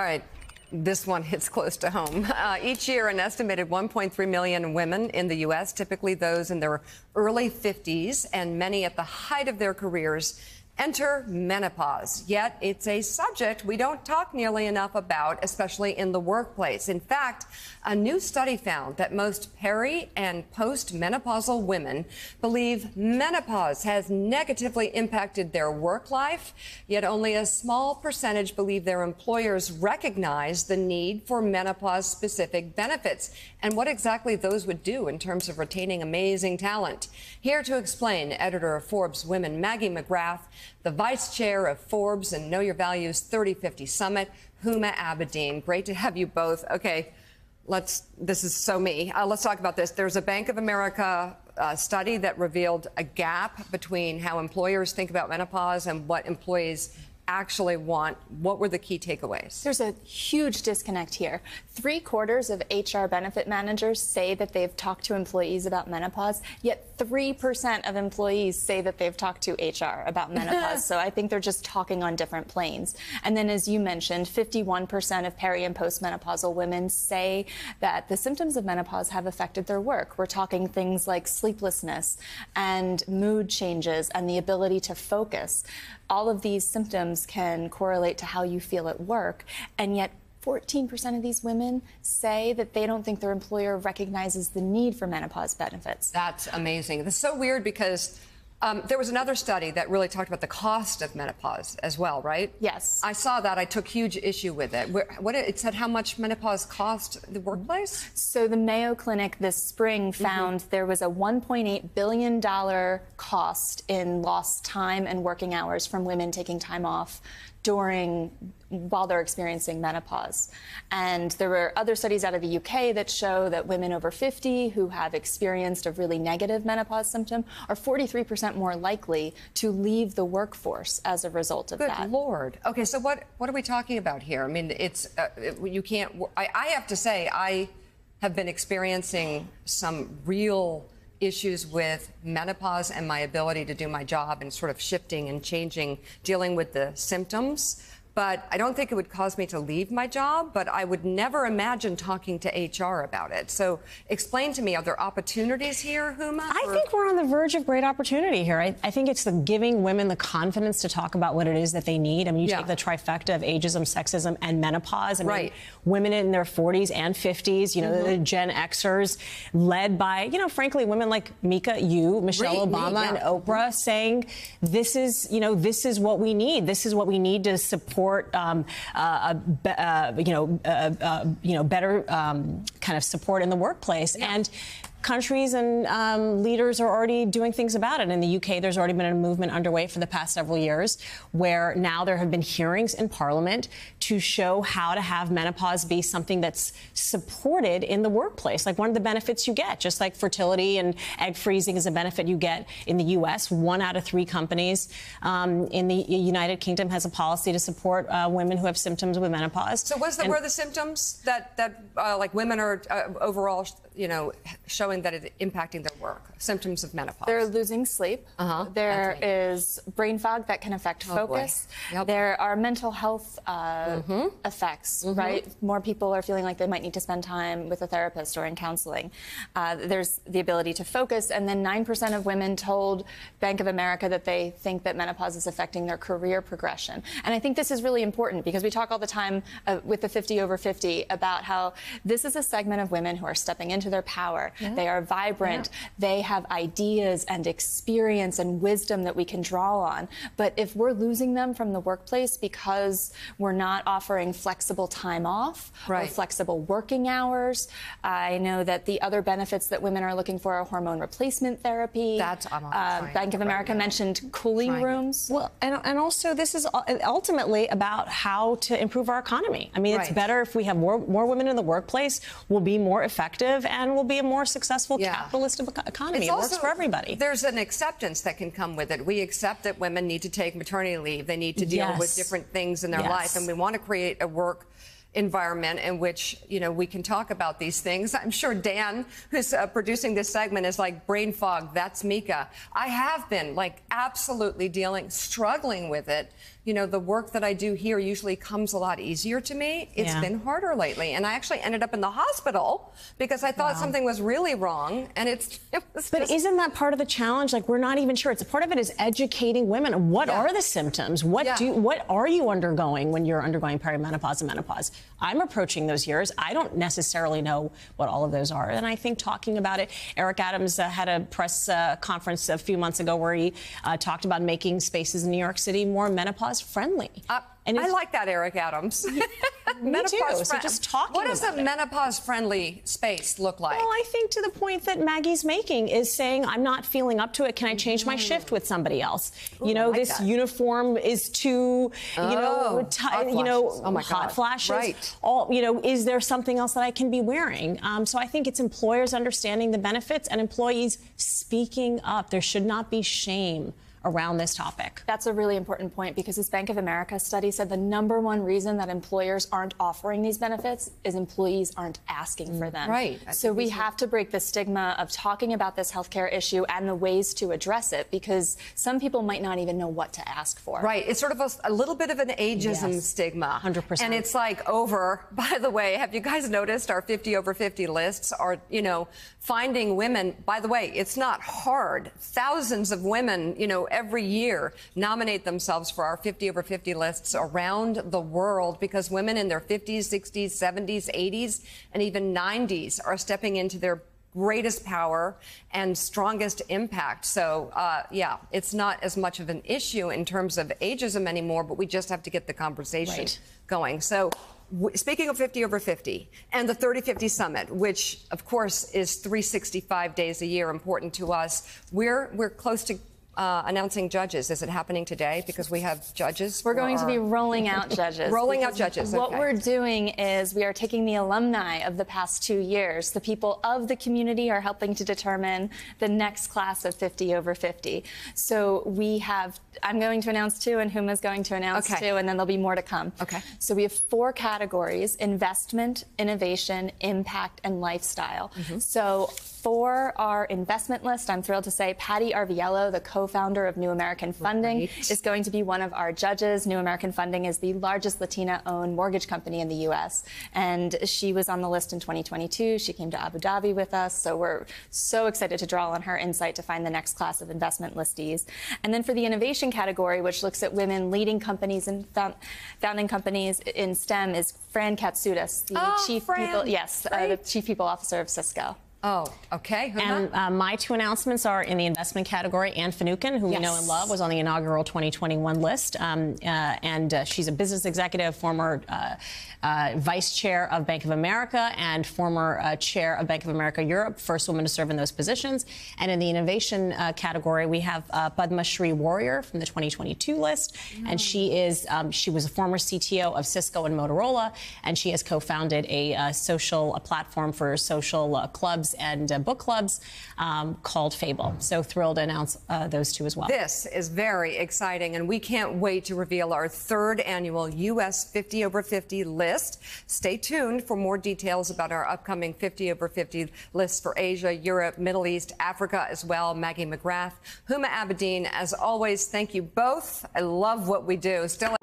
All right. This one hits close to home. Each year, an estimated 1.3 million women in the U.S., typically those in their early 50s and many at the height of their careers, enter menopause. Yet it's a subject we don't talk nearly enough about, especially in the workplace. In fact, a new study found that most peri- and post-menopausal women believe menopause has negatively impacted their work life, yet only a small percentage believe their employers recognize the need for menopause-specific benefits and what exactly those would do in terms of retaining amazing talent. Here to explain, editor of Forbes Women, Maggie McGrath, the vice chair of Forbes and Know Your Values 3050 Summit, Huma Abedin. Great to have you both. Okay, this is so me. Let's talk about this. There's a Bank of America study that revealed a gap between how employers think about menopause and what employees actually want. What were the key takeaways? There's a huge disconnect here. 3/4 of HR benefit managers say that they've talked to employees about menopause, yet 3% of employees say that they've talked to HR about menopause. So I think they're just talking on different planes. And then, as you mentioned, 51% of peri- and postmenopausal women say that the symptoms of menopause have affected their work. We're talking things like sleeplessness and mood changes and the ability to focus. All of these symptoms can correlate to how you feel at work, and yet 14% of these women say that they don't think their employer recognizes the need for menopause benefits. That's amazing. This is so weird because there was another study that really talked about the cost of menopause as well, right? Yes. I saw that. I took huge issue with it. It said how much menopause cost the workplace? So the Mayo Clinic this spring found there was a $1.8 billion cost in lost time and working hours from women taking time off while they're experiencing menopause. And there were other studies out of the UK that show that women over 50 who have experienced a really negative menopause symptom are 43% more likely to leave the workforce as a result of that. Good Lord. Okay, so what are we talking about here? I mean, it's you can't. I have to say, I have been experiencing some real issues with menopause and my ability to do my job and sort of shifting and changing, dealing with the symptoms. But I don't think it would cause me to leave my job, but I would never imagine talking to HR about it. So explain to me, are there opportunities here, Huma? I think we're on the verge of great opportunity here. I think it's giving women the confidence to talk about what it is that they need. I mean, you take the trifecta of ageism, sexism, and menopause. I mean, women in their 40s and 50s, you know, the Gen Xers, led by, you know, frankly, women like Mika, Michelle Obama, and Oprah, saying this is what we need. This is what we need to support better kind of support in the workplace. And countries and leaders are already doing things about it. In the UK, there's already been a movement underway for the past several years where now there have been hearings in Parliament to show how to have menopause be something that's supported in the workplace, like one of the benefits you get, just like fertility and egg freezing is a benefit you get in the U.S. 1 out of 3 companies in the United Kingdom has a policy to support women who have symptoms with menopause. So were the symptoms that like women are overall, you know, showing that it's impacting their work? Symptoms of menopause. They're losing sleep. There is brain fog that can affect focus. There are mental health effects, right? More people are feeling like they might need to spend time with a therapist or in counseling. There's the ability to focus. And then 9% of women told Bank of America that they think that menopause is affecting their career progression. And I think this is really important because we talk all the time with the 50 over 50 about how this is a segment of women who are stepping into their power. They are vibrant. They have ideas and experience and wisdom that we can draw on. But if we're losing them from the workplace because we're not offering flexible time off or flexible working hours, I know that the other benefits that women are looking for are hormone replacement therapy. That's Bank of America mentioned cooling rooms. Well, and also this is ultimately about how to improve our economy. I mean, it's better if we have more women in the workplace. We'll be more effective and we'll be a more successful capitalist economy. It works for everybody. There's an acceptance that can come with it. We accept that women need to take maternity leave. They need to deal with different things in their life, and we want to create a work environment in which, we can talk about these things. I'm sure Dan, who's producing this segment, is like, brain fog, that's Mika. I have been absolutely struggling with it. The work that I do here usually comes a lot easier to me. It's been harder lately. And I actually ended up in the hospital because I thought something was really wrong. And But isn't that part of the challenge? We're not even sure. It's a part of it is educating women. What are the symptoms? What are you undergoing when you're undergoing perimenopause and menopause? I'm approaching those years. I don't necessarily know what all of those are. And I think talking about it, Eric Adams had a press conference a few months ago where he talked about making spaces in New York City more menopause friendly. And I like that, Eric Adams. Me too. So just talking What does about a menopause-friendly space look like? Well, I think to the point that Maggie's making is saying, I'm not feeling up to it. Can I change my shift with somebody else? This uniform is too, hot flashes. Right. Is there something else that I can be wearing? So I think it's employers understanding the benefits and employees speaking up. There should not be shame around this topic. That's a really important point because this Bank of America study said the #1 reason that employers aren't offering these benefits is employees aren't asking for them. Right. So we have to break the stigma of talking about this healthcare issue and the ways to address it because some people might not even know what to ask for. Right. It's sort of a little bit of an ageism stigma. 100%. And it's by the way, have you guys noticed our 50 over 50 lists are, finding women, by the way, it's not hard. Thousands of women, every year nominate themselves for our 50 over 50 lists around the world because women in their 50s, 60s, 70s, 80s, and even 90s are stepping into their greatest power and strongest impact. So, it's not as much of an issue in terms of ageism anymore, but we just have to get the conversation going. So, speaking of 50 over 50 and the 30/50 Summit, which, of course, is 365 days a year important to us, we're close to announcing judges. Is it happening today? Because we have judges. We're going to be rolling out judges. Rolling out judges. What we're doing is we are taking the alumni of the past 2 years. The people of the community are helping to determine the next class of 50 over 50. So I'm going to announce 2 and Huma's going to announce 2, and then there'll be more to come. Okay. So we have 4 categories: investment, innovation, impact, and lifestyle. So for our investment list, I'm thrilled to say Patty Arviello, the co-founder of New American Funding, is going to be one of our judges. New American Funding is the largest Latina-owned mortgage company in the U.S., and she was on the list in 2022. She came to Abu Dhabi with us, so we're so excited to draw on her insight to find the next class of investment listees. And then for the innovation category, which looks at women leading companies and founding companies in STEM, is Fran Katsoudas, the Chief People Officer of Cisco. Oh, okay. And my 2 announcements are in the investment category. Anne Finucane, who we know and love, was on the inaugural 2021 list. And she's a business executive, former vice chair of Bank of America and former chair of Bank of America Europe, first woman to serve in those positions. And in the innovation category, we have Padma Shri Warrior from the 2022 list. And she was a former CTO of Cisco and Motorola, and she has co-founded a platform for social clubs and book clubs called Fable. So thrilled to announce those 2 as well. This is very exciting, and we can't wait to reveal our 3rd annual U.S. 50 over 50 list. Stay tuned for more details about our upcoming 50 over 50 lists for Asia, Europe, Middle East, Africa as well. Maggie McGrath, Huma Abedin, as always, thank you both. I love what we do. Still